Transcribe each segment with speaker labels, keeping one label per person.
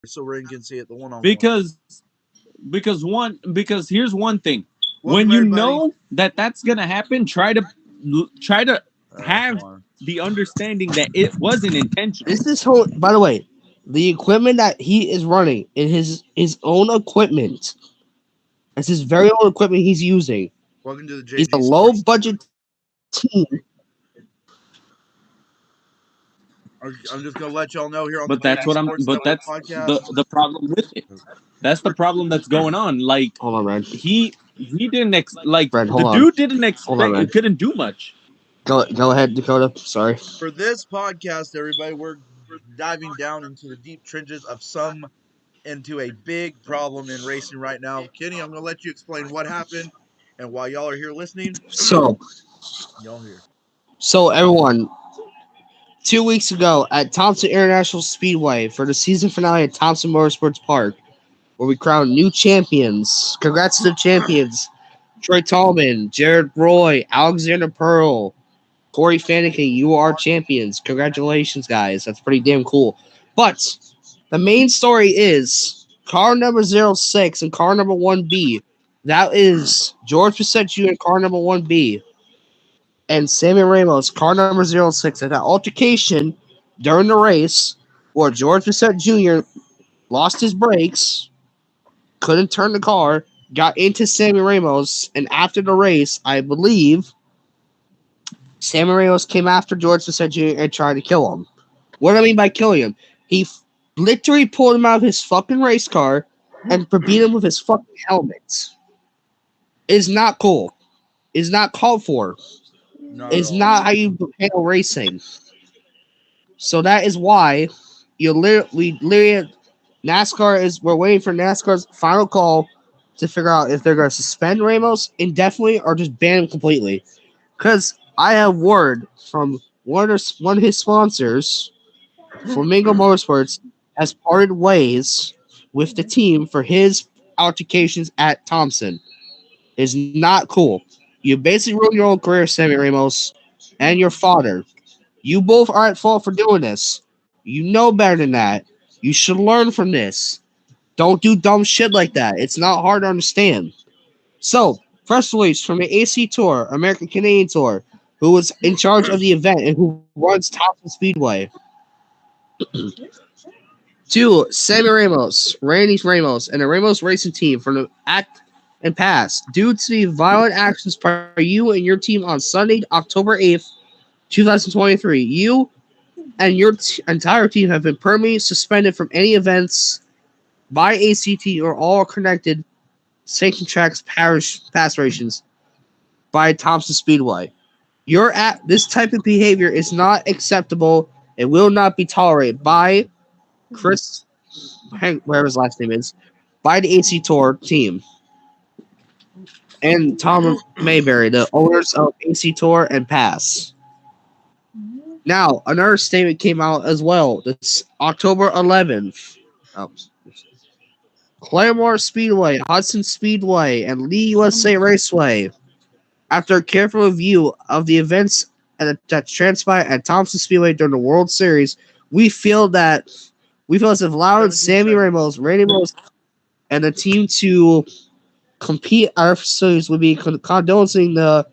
Speaker 1: so Ring can see it the one on one.
Speaker 2: Because here's one thing.
Speaker 1: Welcome
Speaker 2: When you
Speaker 1: everybody.
Speaker 2: know that that's gonna happen, try to have
Speaker 1: Hold on.
Speaker 2: the understanding that it wasn't intentional.
Speaker 3: This is whole. By the way, the equipment that he is running is his own equipment. It's his very own equipment he's using.
Speaker 1: Welcome to the
Speaker 3: He's a
Speaker 1: JG
Speaker 3: low
Speaker 1: Sports.
Speaker 3: budget team.
Speaker 1: I'm just gonna let y'all know here on
Speaker 2: But
Speaker 1: the
Speaker 2: that's
Speaker 1: JG
Speaker 2: what I'm.
Speaker 1: Sports
Speaker 2: But
Speaker 1: Network
Speaker 2: that's
Speaker 1: podcast.
Speaker 2: the problem with it. That's the problem that's going on. Like
Speaker 3: Hold on, Red.
Speaker 2: he didn't like
Speaker 3: Red,
Speaker 2: the
Speaker 3: hold on.
Speaker 2: dude didn't
Speaker 3: Hold on,
Speaker 2: expect
Speaker 3: Red.
Speaker 2: couldn't do much.
Speaker 3: Go ahead, Dakota. Sorry.
Speaker 1: For this podcast, everybody, we're diving down into the deep trenches of into a big problem in racing right now. Kenny, I'm gonna let you explain what happened, and while y'all are here listening,
Speaker 3: So,
Speaker 1: y'all here.
Speaker 3: everyone, 2 weeks ago at Thompson International Speedway for the season finale at Thompson Motorsports Park, where we crowned new champions. Congrats to the champions. Troy Tallman, Jared Roy, Alexander Pearl, Corey Fanneke, you are champions. Congratulations, guys. That's pretty damn cool. But the main story is car number 06 and car number 1B. That is George Bissett Jr. and car number 1B. And Sammy Ramos, car number 06. At that altercation during the race where George Bissett Jr. lost his brakes, couldn't turn the car, got into Sammy Ramos, and after the race, I believe Sammy Ramos came after George Bissett Jr. and tried to kill him. What do I mean by killing him? He literally pulled him out of his fucking race car and beat him with his fucking helmet. It's not cool. It's not called for. It's not how you handle racing. So that is why we're waiting for NASCAR's final call to figure out if they're going to suspend Ramos indefinitely or just ban him completely. Because I have word from one of his sponsors, Flamingo Motorsports, has parted ways with the team for his altercations at Thompson. It's not cool. You basically ruined your own career, Sammy Ramos, and your father. You both are at fault for doing this. You know better than that. You should learn from this. Don't do dumb shit like that. It's not hard to understand. So, press release from the AC Tour, American Canadian Tour, who was in charge of the event and who runs Thompson Speedway. To Sammy Ramos, Randy Ramos, and the Ramos Racing Team for the act and pass. Due to the violent actions by you and your team on Sunday, October 8th, 2023, you and your entire team have been permanently suspended from any events by ACT or all connected sanctioned tracks pass races by Thompson Speedway. This type of behavior is not acceptable and will not be tolerated by Chris, whatever his last name is, by the AC Tour team. And Tom Mayberry, the owners of AC Tour and Pass. Now, another statement came out as well. This October 11th. Claremore Speedway, Hudson Speedway, and Lee USA Raceway. After a careful review of the events that transpired at Thompson Speedway during the World Series, we feel as if allowing Sammy Ramos, Randy Ramos, and the team to compete at our facilities would be condoning the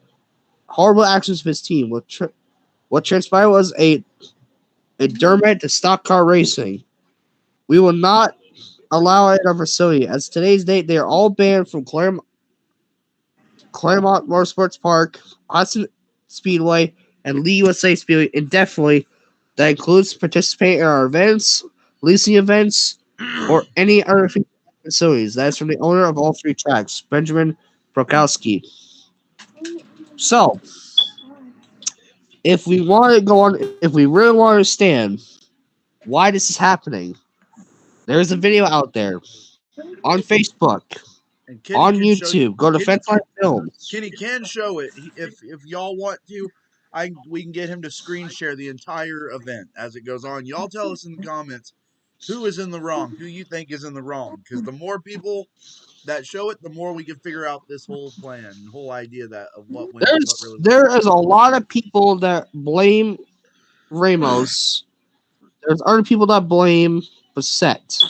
Speaker 3: horrible actions of his team. What transpired was a dermot to stock car racing. We will not allow it at our facility. As today's date, they are all banned from Claremont Motorsports Park, Hudson Speedway, and Lee USA Speedway indefinitely. That includes participating in our events, leasing events, or any other facilities. That is from the owner of all three tracks, Benjamin Brokowski. So, if we really want to understand why this is happening, there's a video out there on Facebook, on YouTube. Go to Fenceline Films.
Speaker 1: Kenny can show it if y'all want to. We can get him to screen share the entire event as it goes on. Y'all tell us in the comments who is in the wrong, who you think is in the wrong, because the more people that show it, the more we can figure out this whole plan, whole idea of what went.
Speaker 3: There is a lot of people that blame Ramos. There's other people that blame Bissett.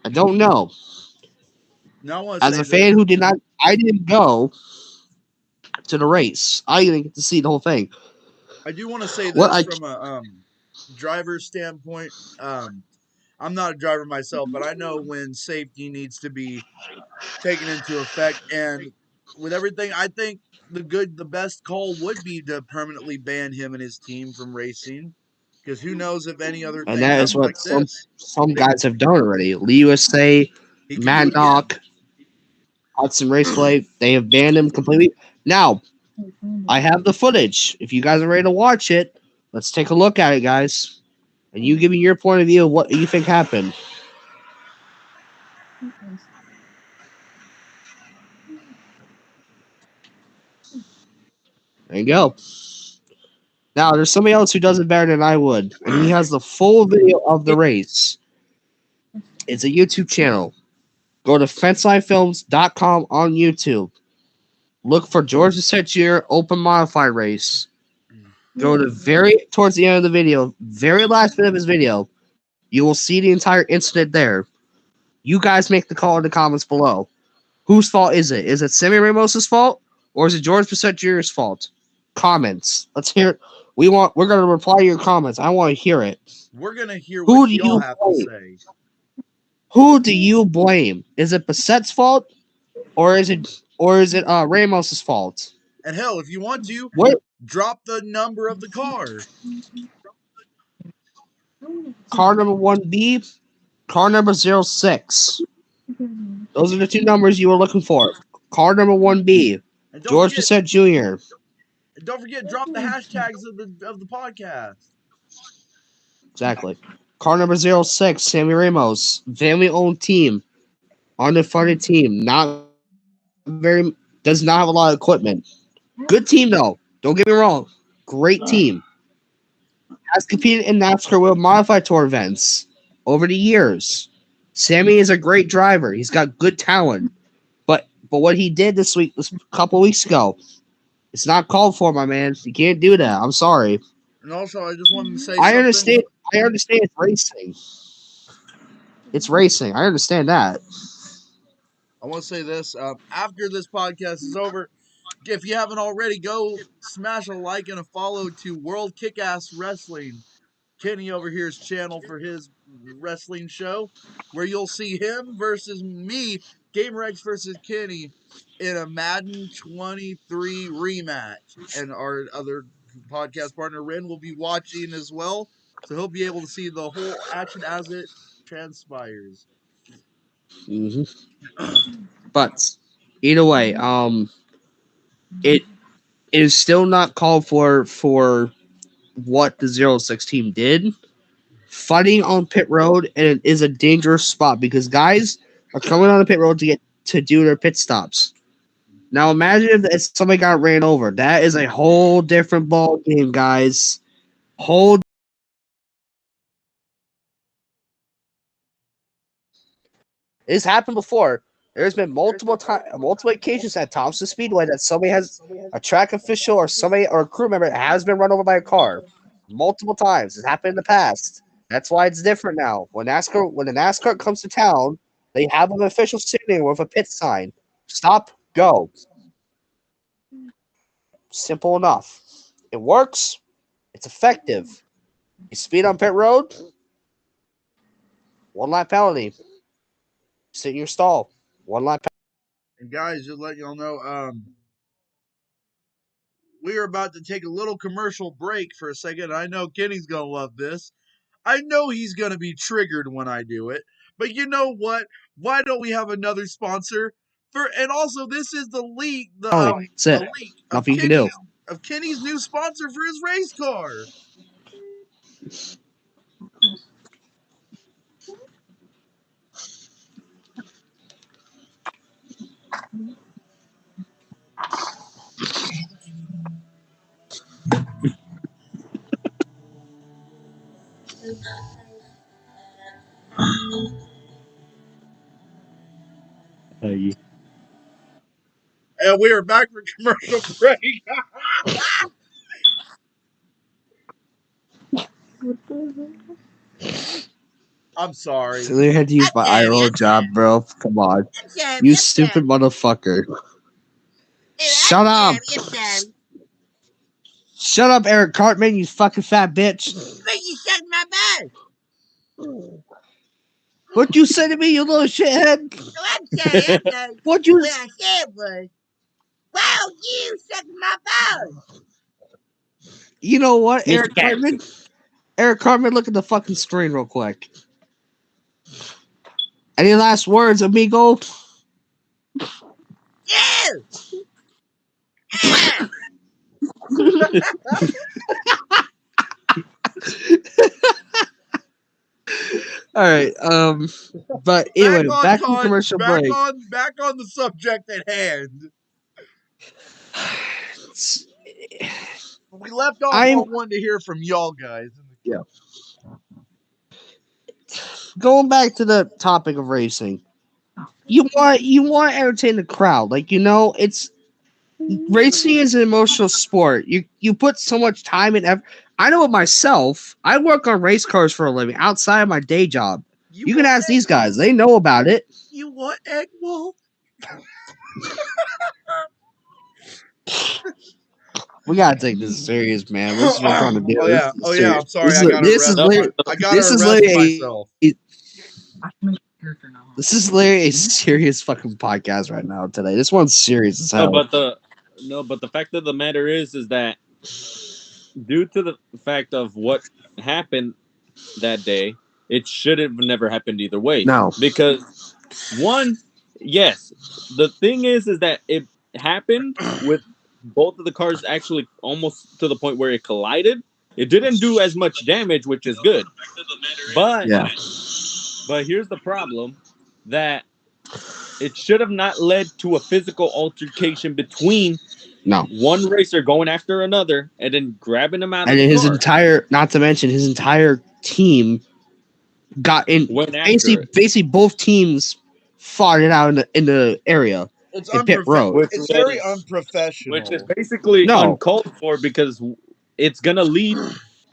Speaker 3: I don't know.
Speaker 1: Now I want to
Speaker 3: As
Speaker 1: say
Speaker 3: a
Speaker 1: this.
Speaker 3: fan who I didn't go to the race. I didn't get to see the whole thing.
Speaker 1: I do want to say
Speaker 3: What
Speaker 1: this
Speaker 3: I
Speaker 1: from a driver standpoint. I'm not a driver myself, but I know when safety needs to be taken into effect. And with everything, I think the best call would be to permanently ban him and his team from racing, because who knows if any other
Speaker 3: and
Speaker 1: thing
Speaker 3: that is
Speaker 1: happens
Speaker 3: what
Speaker 1: like this,
Speaker 3: some
Speaker 1: they
Speaker 3: guys have done already. Lee USA,
Speaker 1: he could do
Speaker 3: Mad
Speaker 1: it again.
Speaker 3: Knock, Hudson Raceway, they have banned him completely. Now, I have the footage. If you guys are ready to watch it, let's take a look at it, guys. And you give me your point of view of what you think happened. There you go. Now, there's somebody else who does it better than I would, and he has the full video of the race. It's a YouTube channel. Go to fencelinefilms.com on YouTube. Look for George Jr. Open Modified Race. Go to very towards the end of the video, very last bit of his video. You will see the entire incident there. You guys make the call in the comments below. Whose fault is it? Is it Sammy Ramos's fault or is it George Brissett Jr.'s fault? Comments. Let's hear it. We're gonna reply to your comments. I want to hear it.
Speaker 1: We're gonna hear what
Speaker 3: Who do
Speaker 1: y'all
Speaker 3: you
Speaker 1: have to
Speaker 3: blame?
Speaker 1: say.
Speaker 3: Who do you blame? Is it Bissett's fault or is it Ramos's fault?
Speaker 1: And hell, if you want to,
Speaker 3: What
Speaker 1: drop the number of the car.
Speaker 3: car number 1B, car number 06. Those are the two numbers you were looking for. Car number 1B,
Speaker 1: And don't
Speaker 3: George
Speaker 1: forget,
Speaker 3: Brissett Jr.
Speaker 1: drop the hashtags of the podcast.
Speaker 3: Exactly. Car number 06, Sammy Ramos. Family owned team. Underfunded team. Does not have a lot of equipment. Good team though. Don't get me wrong. Great team. Has competed in NASCAR World Modified Tour events over the years. Sammy is a great driver. He's got good talent. But what he did this couple weeks ago, it's not called for, my man. You can't do that. I'm sorry.
Speaker 1: And also, I just wanted to say
Speaker 3: I
Speaker 1: something.
Speaker 3: understand. I understand it's racing. It's racing. I understand that.
Speaker 1: I want to say this. After this podcast is over, if you haven't already, go smash a like and a follow to World Kick-Ass Wrestling, Kenny over here's channel for his wrestling show, where you'll see him versus me, Gamer X versus Kenny, in a Madden 23 rematch. And our other podcast partner, Ren, will be watching as well. So he'll be able to see the whole action as it transpires.
Speaker 3: hmm But either way, it is still not called for what the 06 team did. Fighting on pit road and it is a dangerous spot because guys are coming on the pit road to do their pit stops. Now imagine if somebody got ran over. That is a whole different ball game, guys. Whole It's happened before. There's been multiple occasions at Thompson Speedway that somebody has a track official or somebody or a crew member has been run over by a car. Multiple times. It's happened in the past. That's why it's different now. When the NASCAR comes to town, they have an official sitting there with a pit sign. Stop, go. Simple enough. It works. It's effective. You speed on pit road, 1 lap penalty. Sit in your stall, 1 lap penalty.
Speaker 1: And guys, just let y'all know, we are about to take a little commercial break for a second. I know Kenny's gonna love this. I know he's gonna be triggered when I do it. But you know what? Why don't we have another sponsor? And also this is the leak,
Speaker 3: That's it.
Speaker 1: a leak
Speaker 3: Nothing you can do.
Speaker 1: of Kenny's new sponsor for his race car. And we are back for commercial break. I'm sorry.
Speaker 3: So they had to use my eye roll job, bro. Come on. You stupid motherfucker. Shut up. Shut up, Eric Cartman, you fucking fat bitch.
Speaker 4: But you suck my balls.
Speaker 3: What you say to me, you little shithead?
Speaker 4: So I'm sorry.
Speaker 3: What you...
Speaker 4: What I said was, wow, you suck my balls.
Speaker 3: You know what, Eric
Speaker 2: Mr.
Speaker 3: Cartman? Eric Cartman, look at the fucking screen real quick. Any last words, amigo?
Speaker 4: Ew.
Speaker 3: All right. But anyway, back to commercial break.
Speaker 1: Back on the subject at hand. We left off on one to hear from y'all guys.
Speaker 3: Yeah. Going back to the topic of racing, you want to entertain the crowd. Like, you know, it's racing is an emotional sport. You put so much time and effort. I know it myself. I work on race cars for a living outside of my day job. You can ask these guys; they know about it.
Speaker 1: You want egg roll?
Speaker 3: We gotta take this serious, man. This is what I'm trying to do.
Speaker 1: Oh yeah. I'm sorry. I gotta arrest myself.
Speaker 3: This is literally a serious fucking podcast right now today. This one's serious as hell.
Speaker 2: But the fact of the matter is that due to the fact of what happened that day, it should have never happened either way.
Speaker 3: No,
Speaker 2: because one, yes, the thing is that it happened with both of the cars actually almost to the point where it collided. It didn't do as much damage, which is good. But here's the problem, that it should have not led to a physical altercation between one racer going after another and then grabbing him out of the car.
Speaker 3: Not to mention his entire team got in. Basically both teams fought it out in the area.
Speaker 1: It's
Speaker 3: pit road.
Speaker 1: It's very unprofessional.
Speaker 2: Which is basically uncalled for, because it's going to lead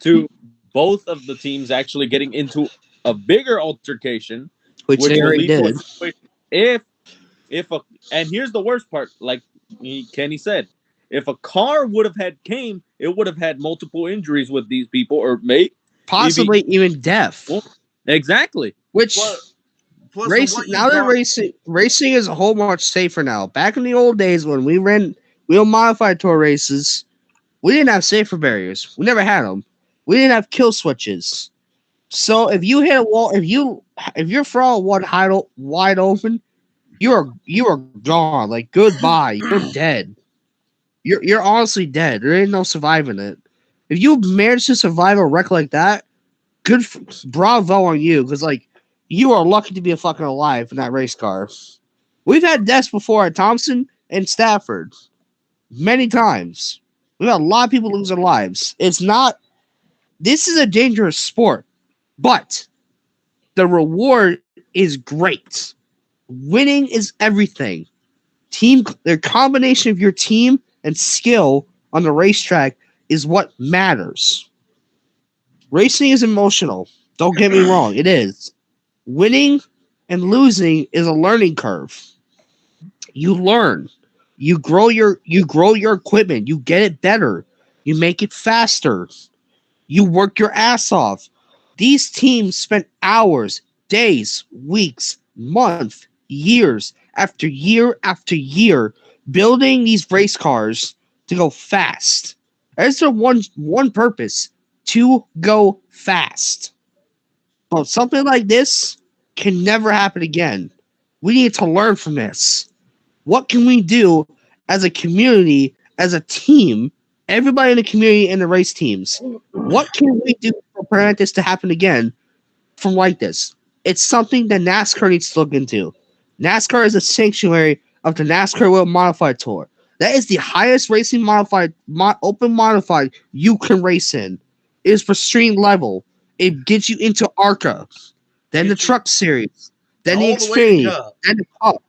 Speaker 2: to both of the teams actually getting into a bigger altercation,
Speaker 3: which they already did.
Speaker 2: And here's the worst part, like Kenny said, if a car would have came, it would have had multiple injuries with these people, or
Speaker 3: possibly even death.
Speaker 2: Well, exactly.
Speaker 3: Which racing is a whole much safer now. Back in the old days when we ran wheel modified tour races, we didn't have safer barriers. We never had them. We didn't have kill switches. So if you hit a wall, if your throttle wide open, you are gone. Like, goodbye. You're dead. You're honestly dead. There ain't no surviving it. If you manage to survive a wreck like that, bravo on you, because like you are lucky to be fucking alive in that race car. We've had deaths before at Thompson and Stafford, many times. We've had a lot of people lose their lives. This is a dangerous sport, but the reward is great. Winning is everything. The combination of your team and skill on the racetrack is what matters. Racing is emotional. Don't get me wrong. It is. Winning and losing is a learning curve. You learn. You grow your equipment. You get it better. You make it faster. You work your ass off. These teams spent hours, days, weeks, months, years after year after year building these race cars to go fast. That's their one purpose, to go fast. But something like this can never happen again. We need to learn from this. What can we do as a community, as a team, everybody in the community and the race teams? What can we do to prevent this to happen again from like this? It's something that NASCAR needs to look into. NASCAR is a sanctuary of the NASCAR World Modified Tour. That is the highest racing open modified you can race in. It is for stream level. It gets you into ARCA, then the Truck Series, then the Xfinity, then the Cup.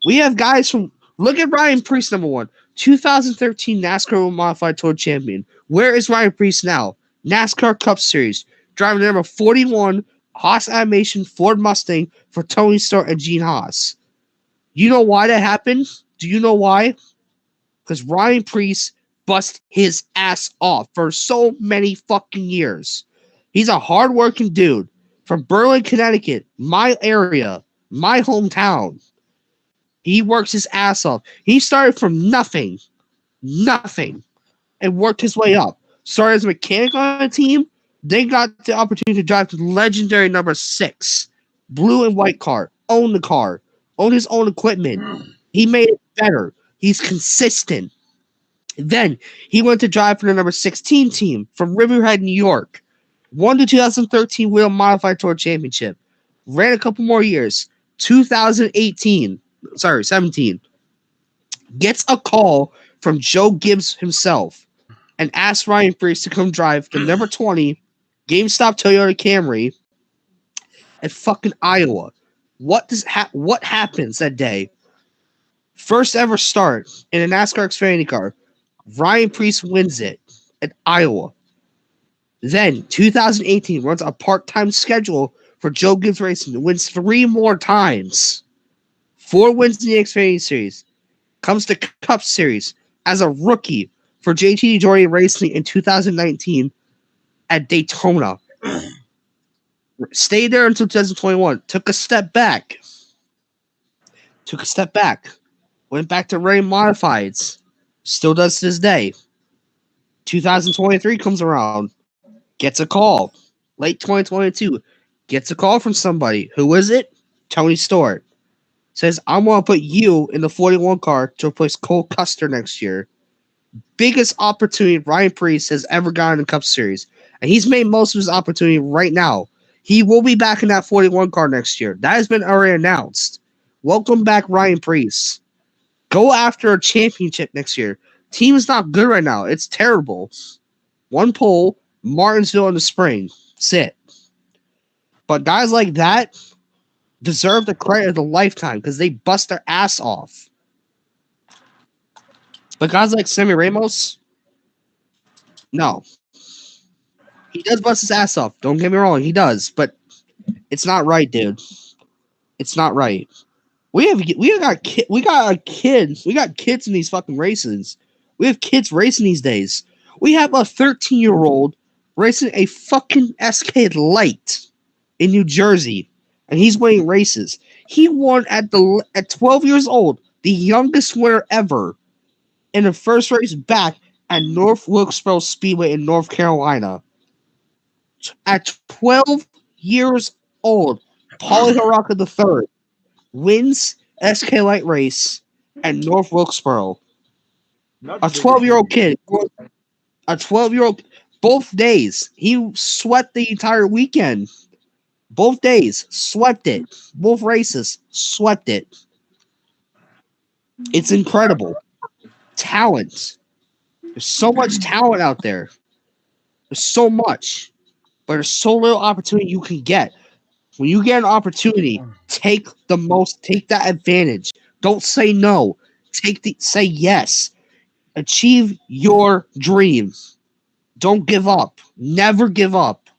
Speaker 3: We have guys from, look at Ryan Preece, number one, 2013 NASCAR World Modified Tour champion. Where is Ryan Preece now? NASCAR Cup Series, driving the number 41 Haas animation Ford Mustang for Tony Stark and Gene Haas. You know why that happened? Do you know why? Because Ryan Preece bust his ass off for so many fucking years. He's a hardworking dude from Berlin, Connecticut, my area, my hometown. He works his ass off. He started from nothing, and worked his way up. Started as a mechanic on a team, then got the opportunity to drive the legendary number 6, blue and white car, own his own equipment. He made it better. He's consistent. Then he went to drive for the number 16 team from Riverhead, New York. Won the 2013 Wheel Modified Tour Championship. Ran a couple more years. 17. Gets a call from Joe Gibbs himself and asks Ryan Preece to come drive the number 20 GameStop Toyota Camry at fucking Iowa. What happens that day? First ever start in a NASCAR Xfinity car. Ryan Preece wins it at Iowa. Then 2018 runs a part-time schedule for Joe Gibbs Racing and wins 3 more times. 4 wins in the Xfinity Series. Comes to Cup Series as a rookie for JT Jordan Racing in 2019 at Daytona. Stayed there until 2021. Took a step back. Went back to running modifieds. Still does to this day. 2023 comes around. Gets a call. Late 2022. Gets a call from somebody. Who is it? Tony Stewart. Says, I'm going to put you in the 41 car to replace Cole Custer next year. Biggest opportunity Ryan Preece has ever gotten in the Cup Series. And he's made most of his opportunity right now. He will be back in that 41 car next year. That has been already announced. Welcome back, Ryan Preece. Go after a championship next year. Team is not good right now. It's terrible. 1 pole, Martinsville in the spring. That's it. But guys like that deserve the credit of the lifetime because they bust their ass off. But guys like Sammy Ramos, no. He does bust his ass off. Don't get me wrong, he does. But it's not right, dude. It's not right. We got kids in these fucking races. We have kids racing these days. We have a 13-year-old racing a fucking SK Light in New Jersey, and he's winning races. He won at 12 years old, the youngest winner ever, in the first race back at North Wilkesboro Speedway in North Carolina. At 12 years old, Paulie Haraka III wins SK Light race at North Wilkesboro. A 12-year-old kid. Both days. He swept the entire weekend. Both days. Swept it. Both races. Swept it. It's incredible. Talent. There's so much talent out there. There's so much. But there's so little opportunity you can get. When you get an opportunity, take that advantage. Don't say no. Say yes. Achieve your dreams. Don't give up. Never give up.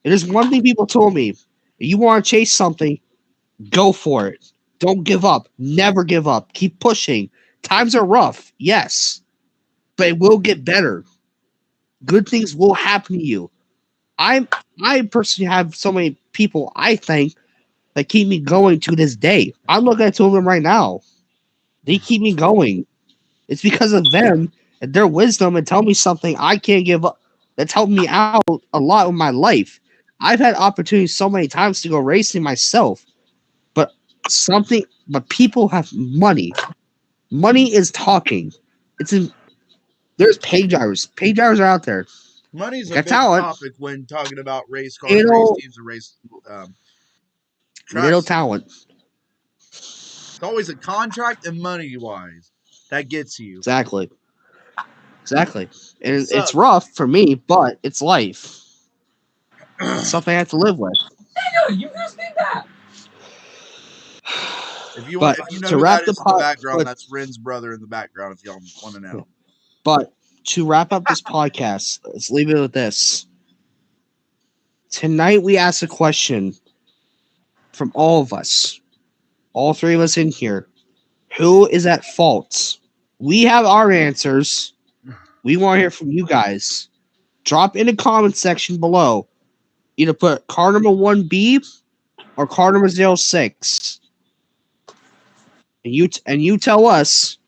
Speaker 3: It is one thing people told me. If you want to chase something, go for it. Don't give up. Never give up. Keep pushing. Times are rough, yes. But it will get better. Good things will happen to you. I personally have so many people, I think, that keep me going to this day. I'm looking at 2 of them right now. They keep me going. It's because of them and their wisdom and tell me something I can't give up. That's helped me out a lot in my life. I've had opportunities so many times to go racing myself, but people have money. Money is talking. There's pay drivers. Pay drivers are out there.
Speaker 1: Money's a
Speaker 3: Got
Speaker 1: big
Speaker 3: talent.
Speaker 1: topic when talking about race cars, race teams, and race
Speaker 3: Little
Speaker 1: tracks.
Speaker 3: talent.
Speaker 1: It's always a contract and money-wise that gets you.
Speaker 3: Exactly. And
Speaker 1: So-
Speaker 3: it's rough for me, but it's life. It's something I have to live with.
Speaker 4: You just did that.
Speaker 1: If you
Speaker 3: But
Speaker 1: know
Speaker 3: to
Speaker 1: who
Speaker 3: wrap
Speaker 1: that
Speaker 3: the
Speaker 1: is in the
Speaker 3: pod-
Speaker 1: background,
Speaker 3: but-
Speaker 1: that's Ren's brother in the background. If y'all want to know.
Speaker 3: But to wrap up this podcast, let's leave it with this. Tonight we asked a question from all of us, all three of us in here. Who is at fault? We have our answers. We want to hear from you guys. Drop in the comment section below. Either put car number 1B or car number 06. And you tell us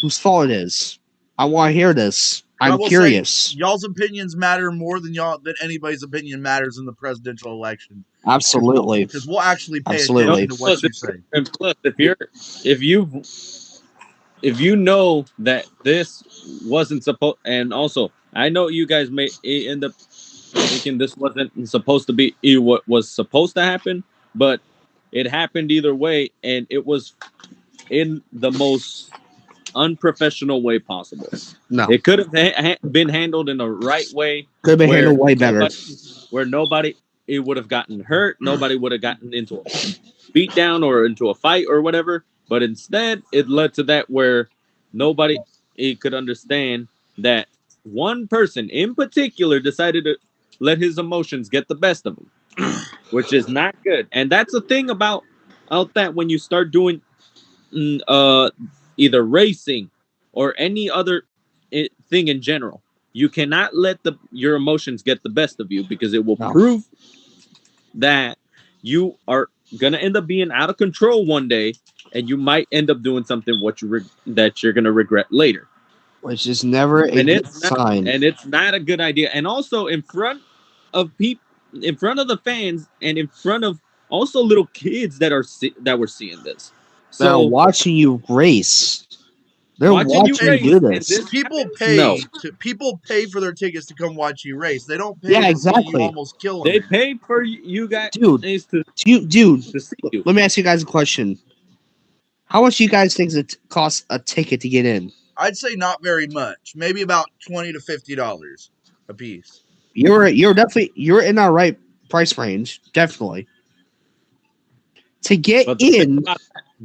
Speaker 3: whose fault it is. I want to hear this.
Speaker 1: I
Speaker 3: I'm
Speaker 1: will
Speaker 3: curious.
Speaker 1: say, y'all's opinions matter more than anybody's opinion matters in the presidential election.
Speaker 3: Absolutely.
Speaker 1: Because we'll actually pay
Speaker 3: Absolutely.
Speaker 1: attention to what you say.
Speaker 2: And plus, if you know that this wasn't supposed, and also I know you guys may end up thinking this wasn't supposed to be what was supposed to happen, but it happened either way, and it was in the most unprofessional way possible.
Speaker 3: No.
Speaker 2: It could have been handled in the right way.
Speaker 3: Could have been handled way better.
Speaker 2: Where nobody it would have gotten hurt, nobody would have gotten into a beat down or into a fight or whatever. But instead, it led to that where nobody could understand that one person in particular decided to let his emotions get the best of him, which is not good. And that's the thing about that when you start doing either racing or any other thing in general, you cannot let your emotions get the best of you, because it will prove that you are gonna end up being out of control one day, and you might end up doing something that you're gonna regret later,
Speaker 3: which is never a good sign.
Speaker 2: And it's not a good idea. And also in front of people, in front of the fans, and in front of also little kids that were seeing this.
Speaker 3: So watching you race. They're watching you do this.
Speaker 1: People pay people pay for their tickets to come watch you race. They don't pay
Speaker 3: exactly.
Speaker 1: You almost kill them.
Speaker 2: They pay for you guys,
Speaker 3: dude.
Speaker 2: To see you.
Speaker 3: Let me ask you guys a question. How much do you guys think it costs a ticket to get in?
Speaker 1: I'd say not very much. Maybe about $20 to $50 a piece.
Speaker 3: You're in our right price range, definitely. To get in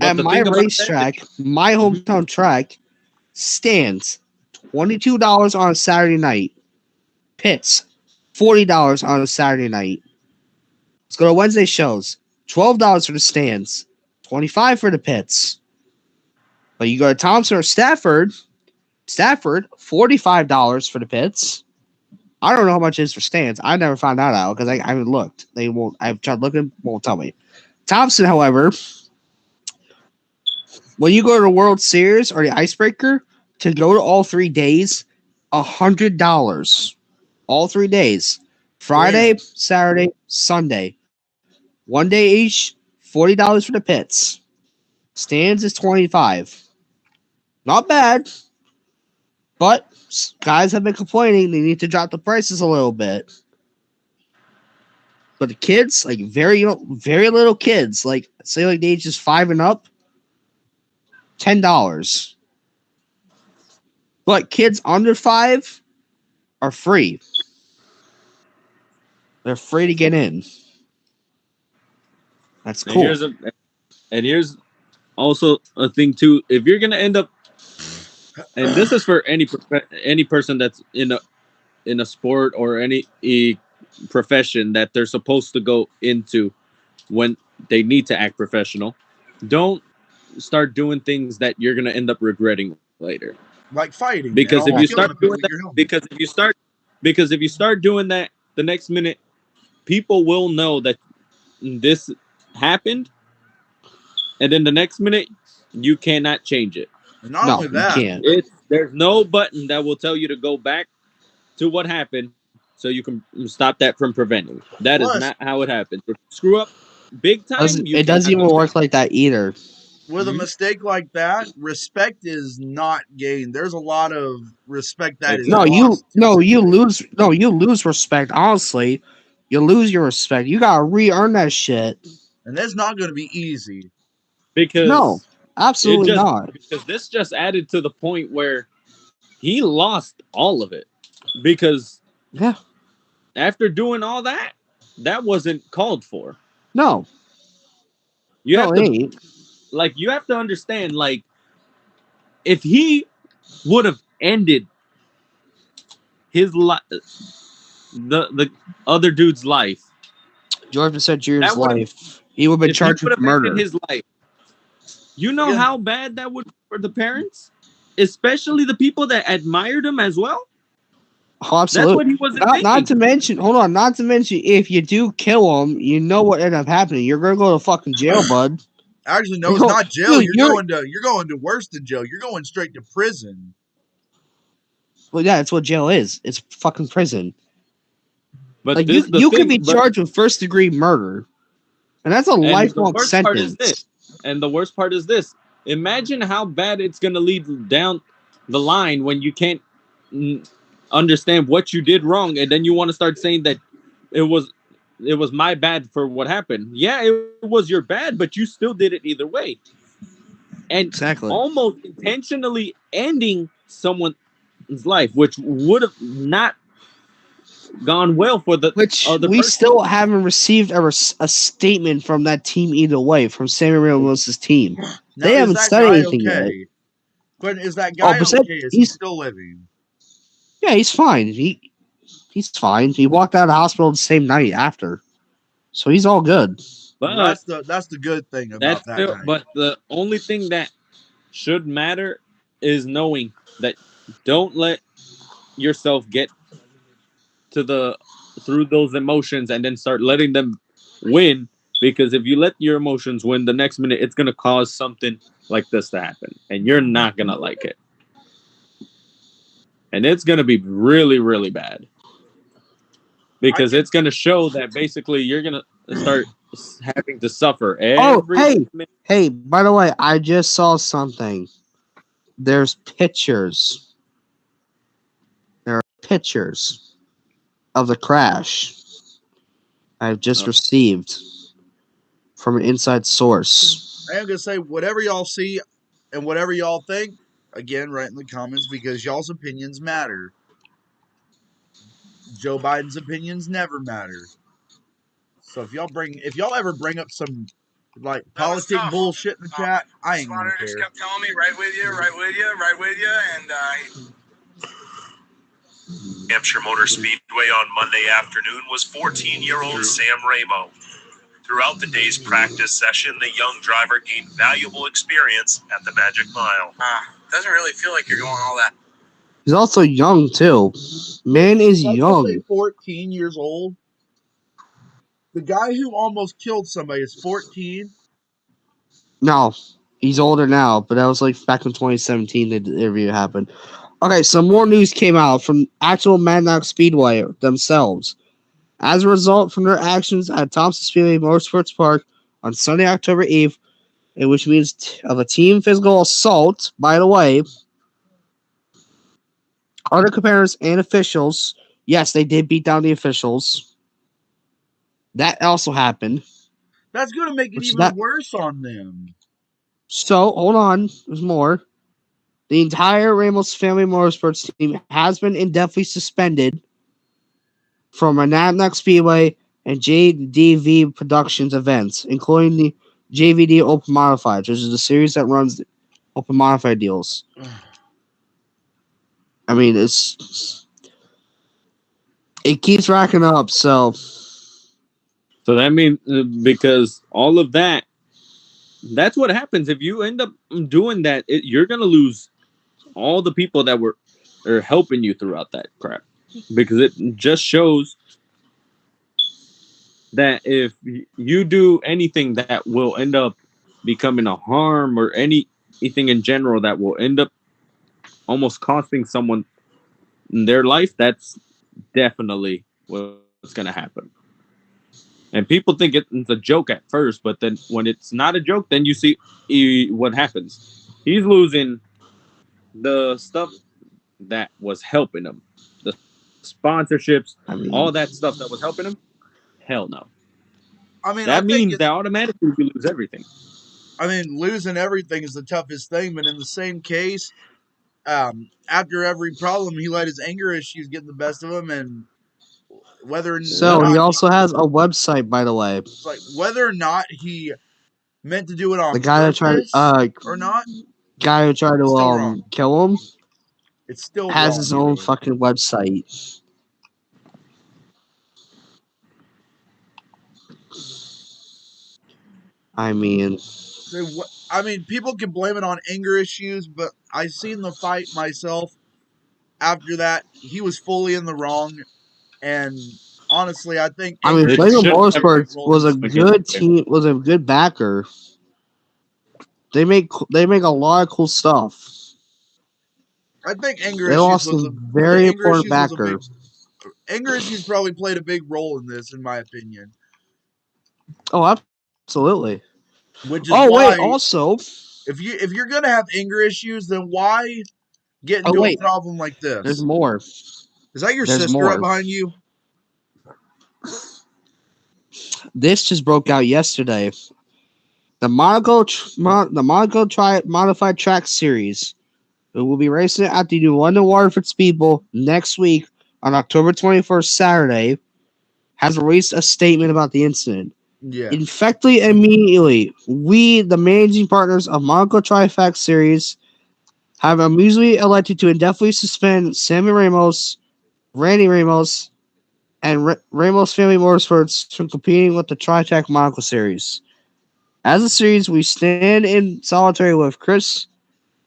Speaker 3: at my racetrack, my hometown track, stands $22 on a Saturday night. Pits, $40 on a Saturday night. Let's go to Wednesday shows. $12 for the stands, $25 for the pits. But you go to Thompson or Stafford, $45 for the pits. I don't know how much it is for stands. I never found that out because I haven't looked. I've tried looking, won't tell me. Thompson, however, when you go to the World Series or the Icebreaker, to go to all 3 days, $100. All 3 days. Friday, Saturday, Sunday. 1 day each, $40 for the pits. Stands is $25. Not bad. But guys have been complaining they need to drop the prices a little bit. But the kids, like very little kids, like say like the ages 5 and up, $10. But kids under 5 are free. They're free to get in. That's cool.
Speaker 2: And here's also a thing too. If you're gonna end up, and this is for any person that's in a sport or any profession that they're supposed to go into when they need to act professional, don't start doing things that you're going to end up regretting later,
Speaker 1: like fighting.
Speaker 2: Because if you start doing that, because if you start doing that the next minute, people will know that this happened, and then the next minute you cannot change it.
Speaker 1: And not only that,
Speaker 3: you can't.
Speaker 2: There's no button that will tell you to go back to what happened so you can stop that from preventing. That is not how it happens. If you screw up big time,
Speaker 3: it doesn't even work like that either.
Speaker 1: With a mistake like that, respect is not gained. There's a lot of respect that is lost.
Speaker 3: You lose respect. Honestly, you lose your respect. You gotta re-earn that shit.
Speaker 1: And that's not going to be easy.
Speaker 2: Because
Speaker 3: absolutely not.
Speaker 2: Because this just added to the point where he lost all of it. Because after doing all that, that wasn't called for.
Speaker 3: No.
Speaker 2: You have to understand, like, if he would have ended his the other dude's life
Speaker 3: George would said Junior's
Speaker 2: That would have,
Speaker 3: life. He would have been
Speaker 2: if he
Speaker 3: charged
Speaker 2: would
Speaker 3: with
Speaker 2: have ended
Speaker 3: murder.
Speaker 2: his life. You know
Speaker 1: Again,
Speaker 2: how bad that would be for the parents, especially the people that admired him as well.
Speaker 3: Oh,
Speaker 2: That's what
Speaker 3: absolutely.
Speaker 2: he wasn't
Speaker 3: Not to
Speaker 2: thinking.
Speaker 3: mention, hold on. Not to mention, if you do kill him, you know what ended up happening. You're gonna go to fucking jail, bud.
Speaker 1: actually, no,
Speaker 3: You're
Speaker 1: it's
Speaker 3: go,
Speaker 1: not jail.
Speaker 3: dude.
Speaker 1: You're going to worse than jail. You're going straight to prison.
Speaker 3: Well, yeah, that's what jail is. It's fucking prison.
Speaker 2: But
Speaker 3: Like
Speaker 2: this the
Speaker 3: you could
Speaker 2: thing.
Speaker 3: be
Speaker 2: But
Speaker 3: charged with first degree murder, and that's a
Speaker 2: and the
Speaker 3: lifelong
Speaker 2: worst part is this.
Speaker 3: sentence.
Speaker 2: And the worst part is this. Imagine how bad it's gonna lead down the line when you can't understand what you did wrong, and then you want to start saying that it was my bad for what happened. Yeah, it was your bad, but you still did it either way. And
Speaker 3: Exactly.
Speaker 2: almost intentionally ending someone's life, which would have not gone well for the
Speaker 3: Which
Speaker 2: other
Speaker 3: we
Speaker 2: person.
Speaker 3: still haven't received a statement from that team either way, from Sammy Ramos' team.
Speaker 1: Now,
Speaker 3: They
Speaker 1: is
Speaker 3: haven't
Speaker 1: that
Speaker 3: said
Speaker 1: guy
Speaker 3: anything yet.
Speaker 1: okay? Quentin, is that
Speaker 3: Oh,
Speaker 1: guy
Speaker 3: but
Speaker 1: okay? Is he
Speaker 3: he's
Speaker 1: still living?
Speaker 3: yeah, he's fine. He's fine. He walked out of the hospital the same night after, so he's all good.
Speaker 2: But
Speaker 1: That's the good thing
Speaker 2: that's
Speaker 1: about that
Speaker 2: still,
Speaker 1: night.
Speaker 2: but the only thing that should matter is knowing that don't let yourself get to the through those emotions and then start letting them win, because if you let your emotions win, the next minute it's going to cause something like this to happen and you're not going to like it, and it's going to be really really bad, because it's going to show that basically you're going to start having to suffer
Speaker 3: Oh,
Speaker 2: every minute.
Speaker 3: hey! By the way, I just saw something. There's pictures. There are pictures of the crash I've just received from an inside source.
Speaker 1: I am gonna say whatever y'all see and whatever y'all think. Again, write in the comments because y'all's opinions matter. Joe Biden's opinions never matter. So if y'all ever bring up some like politic bullshit in the chat, I ain't gonna care.
Speaker 5: Just kept telling me, right with you, right with you, right with you, and
Speaker 6: Hampshire Motor Speedway on Monday afternoon was 14-year-old Sam Ramo. Throughout the day's practice session, the young driver gained valuable experience at the Magic Mile.
Speaker 5: doesn't really feel like you're going all that.
Speaker 3: He's also young too. Man is
Speaker 1: Let's
Speaker 3: young.
Speaker 1: say 14 years old. The guy who almost killed somebody is 14.
Speaker 3: No, he's older now, but that was like back in 2017 the interview happened. Okay, some more news came out from actual Mad Max Speedway themselves. As a result from their actions at Thompson Speedway Motorsports Park on Sunday, October 8th, which means of a team physical assault, by the way, other competitors and officials, yes, they did beat down the officials. That also happened.
Speaker 1: That's gonna make it even worse on them.
Speaker 3: So, hold on, there's more. The entire Ramos Family Motorsports team has been indefinitely suspended from Monadnock Speedway and JDV Productions events, including the JVD Open Modified, which is the series that runs Open Modified deals. I mean, it keeps racking up, so
Speaker 2: that means because all of that's what happens if you end up doing that. You're gonna lose all the people that are helping you throughout that crap, because it just shows that if you do anything that will end up becoming a harm, or anything in general that will end up almost costing someone their life, that's definitely what's going to happen. And people think it's a joke at first, but then when it's not a joke, then you see what happens. He's losing the stuff that was helping him, the sponsorships, all that stuff that was helping him. Hell no.
Speaker 1: I mean,
Speaker 2: that means that automatically you lose everything.
Speaker 1: I mean, losing everything is the toughest thing, but in the same case, after every problem, he let his anger issues get the best of him, and whether or
Speaker 3: not he also has a website, by the way.
Speaker 1: It's like whether or not he meant to do it on
Speaker 3: the guy that tried
Speaker 1: or not,
Speaker 3: guy who tried to kill him.
Speaker 1: It's still
Speaker 3: has
Speaker 1: wrong,
Speaker 3: his own fucking website. I mean,
Speaker 1: I mean, people can blame it on anger issues, but I seen the fight myself. After that, he was fully in the wrong, and honestly, I think anger
Speaker 2: It
Speaker 3: Flagrant
Speaker 2: should
Speaker 1: issues
Speaker 2: never
Speaker 1: played a big
Speaker 3: Motorsports
Speaker 1: role in
Speaker 3: was a
Speaker 1: this
Speaker 2: against
Speaker 1: decision.
Speaker 3: good team, was a good backer. They make a lot of cool stuff.
Speaker 1: I think
Speaker 3: They lost a
Speaker 1: the
Speaker 3: very
Speaker 1: anger
Speaker 3: important
Speaker 1: issues was a
Speaker 3: backer,
Speaker 1: big anger issues probably played a big role in this, in my opinion.
Speaker 3: oh, absolutely.
Speaker 1: Which is
Speaker 3: Oh wait,
Speaker 1: why
Speaker 3: also,
Speaker 1: if you're gonna have anger issues, then why get
Speaker 3: oh
Speaker 1: into a
Speaker 3: wait,
Speaker 1: problem like
Speaker 3: there's
Speaker 1: this?
Speaker 3: more.
Speaker 1: Is that your
Speaker 3: There's
Speaker 1: sister right
Speaker 3: more.
Speaker 1: behind you?
Speaker 3: This just broke out yesterday. The Monaco Modified Track Series. It will be racing at the New London Waterford Speedway next week on October 21st, Saturday. Has released a statement about the incident.
Speaker 1: Yeah.
Speaker 3: Effectively immediately, we, the managing partners of Monaco Trifax Series, have immediately elected to indefinitely suspend Sammy Ramos, Randy Ramos, and Ramos Family Motorsports from competing with the Trifax Monaco Series. As a series, we stand in solitary with Chris,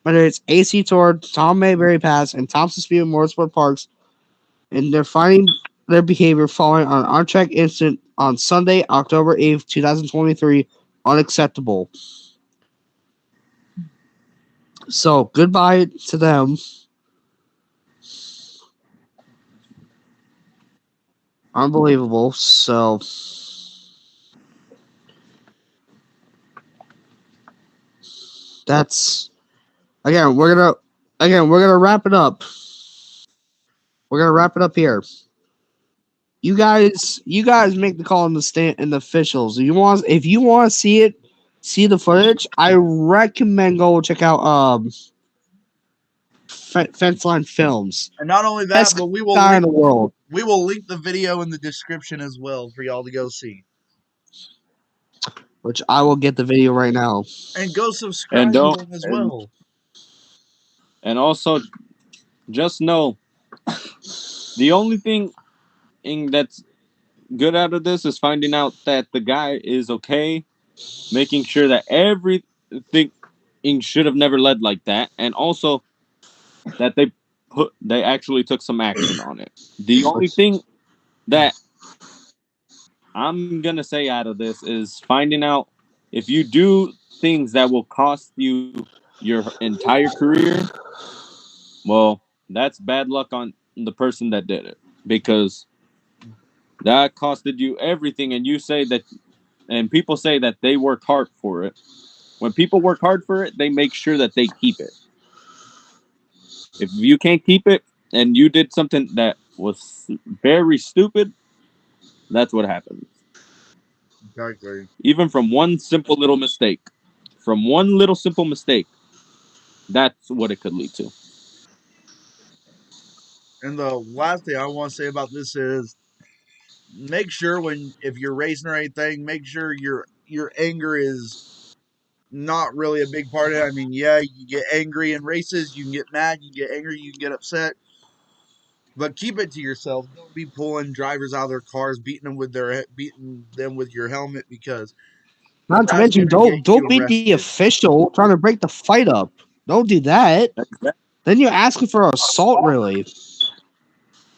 Speaker 3: whether it's AC Tour, Tom Mayberry Pass, and Thompson Speed Motorsport Parks, and they're finding their behavior following an on-track incident on Sunday, October 8th, 2023, unacceptable. So, goodbye to them. Unbelievable. So, that's again. We're gonna wrap it up. We're gonna wrap it up here. You guys make the call in the stand and the officials. If you want to see it, see the footage. I recommend go check out Fence Line Films.
Speaker 1: And not only that,
Speaker 3: Best
Speaker 1: but
Speaker 3: guy in the world.
Speaker 1: we will link the video in the description as well for y'all to go see.
Speaker 3: Which I will get the video right now.
Speaker 1: And go
Speaker 2: and
Speaker 1: subscribe to
Speaker 2: don't
Speaker 1: him as well.
Speaker 2: and also just know the only thing that's good out of this is finding out that the guy is okay, making sure that everything should have never led like that, and also that they actually took some action on it. The only
Speaker 3: Which,
Speaker 2: thing that I'm gonna say out of this is finding out if you do things that will cost you your entire career, well, that's bad luck on the person that did it because that costed you everything. And you say that, and people say that they work hard for it. When people work hard for it, they make sure that they keep it. If you can't keep it and you did something that was very stupid, that's what happens.
Speaker 1: Exactly.
Speaker 2: Even from one simple little mistake. From one little simple mistake, that's what it could lead to.
Speaker 1: And the last thing I want to say about this is make sure when if you're racing or anything, make sure your anger is not really a big part of it. I mean, yeah, you get angry in races, you can get mad, you can get angry, you can get upset, but keep it to yourself. Don't be pulling drivers out of their cars, beating them with your helmet because
Speaker 3: not to
Speaker 1: that's
Speaker 3: mention,
Speaker 1: gonna get
Speaker 3: don't
Speaker 1: you
Speaker 3: beat the
Speaker 1: arrested.
Speaker 3: official trying to break the fight up. Don't do that. Then you're asking for assault, really.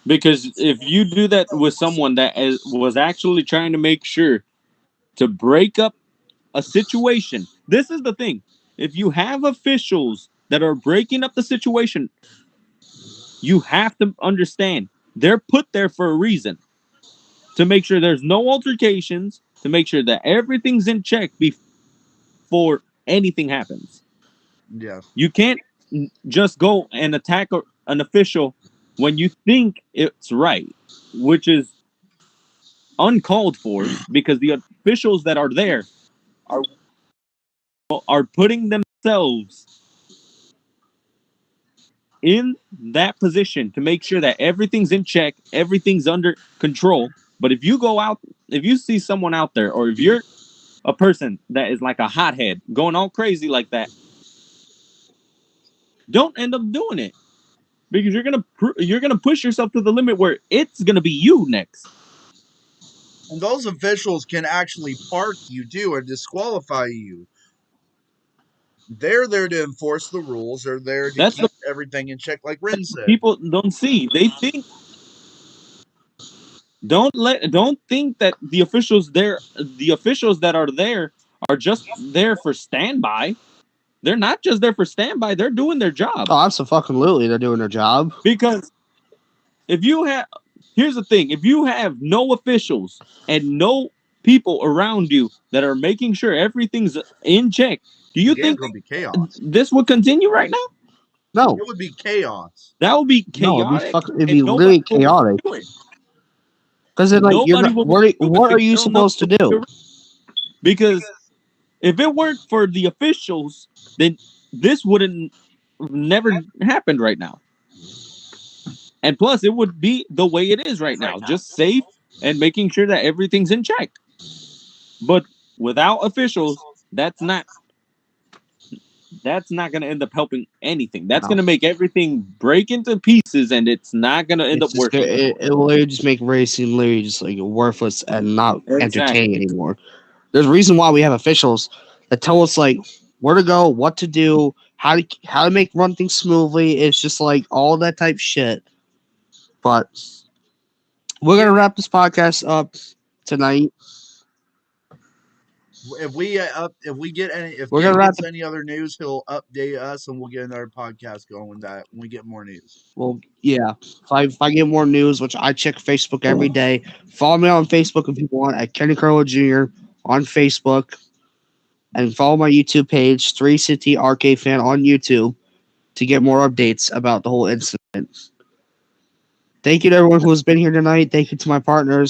Speaker 2: Because if you do that with someone that was actually trying to make sure to break up a situation, this is the thing. If you have officials that are breaking up the situation, you have to understand they're put there for a reason to make sure there's no altercations, to make sure that everything's in check before anything happens.
Speaker 1: Yeah,
Speaker 2: You can't just go and attack an official when you think it's right, which is uncalled for because the officials that are there are are putting themselves in that position to make sure that everything's in check, everything's under control. But if you see someone out there, or if you're a person that is like a hothead going all crazy like that, don't end up doing it because you're gonna push yourself to the limit where it's gonna be you next.
Speaker 1: And those officials can actually park you too and disqualify you. They're there to enforce the rules. They're there to
Speaker 2: That's
Speaker 1: keep
Speaker 2: the
Speaker 1: everything in check, like Ren said.
Speaker 2: people don't see. They think don't think that the officials that are there are just there for standby. They're not just there for standby. They're doing their job.
Speaker 3: Oh, absolutely. They're doing their job.
Speaker 2: Because if you have, here's the thing: if you have no officials and no people around you that are making sure everything's in check, do you
Speaker 1: The
Speaker 2: think
Speaker 1: game's gonna be chaos.
Speaker 2: this would continue right now?
Speaker 3: No,
Speaker 1: It would be chaos.
Speaker 2: That would be
Speaker 3: no,
Speaker 2: chaotic.
Speaker 3: it'd be
Speaker 2: and
Speaker 3: literally
Speaker 2: nobody will want to
Speaker 3: chaotic.
Speaker 2: do it.
Speaker 3: Because then, like, you're
Speaker 2: Nobody
Speaker 3: not.
Speaker 2: will want to do it
Speaker 3: What are
Speaker 2: because
Speaker 3: you
Speaker 2: they don't know
Speaker 3: supposed to do?
Speaker 2: Because if it weren't for the officials, then this wouldn't never happened right now. And plus, it would be the way it is right now, just safe and making sure that everything's in check. But without officials, that's not going to end up helping anything. That's
Speaker 3: No.
Speaker 2: going to make everything break into pieces, and it's not going to end up
Speaker 3: It's just
Speaker 2: working.
Speaker 3: it will literally just make racing literally just like worthless and not entertaining anymore. There's a reason why we have officials that tell us like where to go, what to do, how to run things smoothly. It's just like all that type shit. But we're gonna wrap this podcast up tonight.
Speaker 1: If we get any, if
Speaker 3: We're
Speaker 1: Gabe
Speaker 3: gonna wrap
Speaker 1: gets any other news, he'll update us, and we'll get another podcast going with that when we get more news.
Speaker 3: Well, yeah. If I get more news, which I check Facebook every day, follow me on Facebook if you want at Kenny Carlo Jr. on Facebook, and follow my YouTube page, 3City Arcade Fan on YouTube, to get more updates about the whole incident. Thank you to everyone who has been here tonight. Thank you to my partners.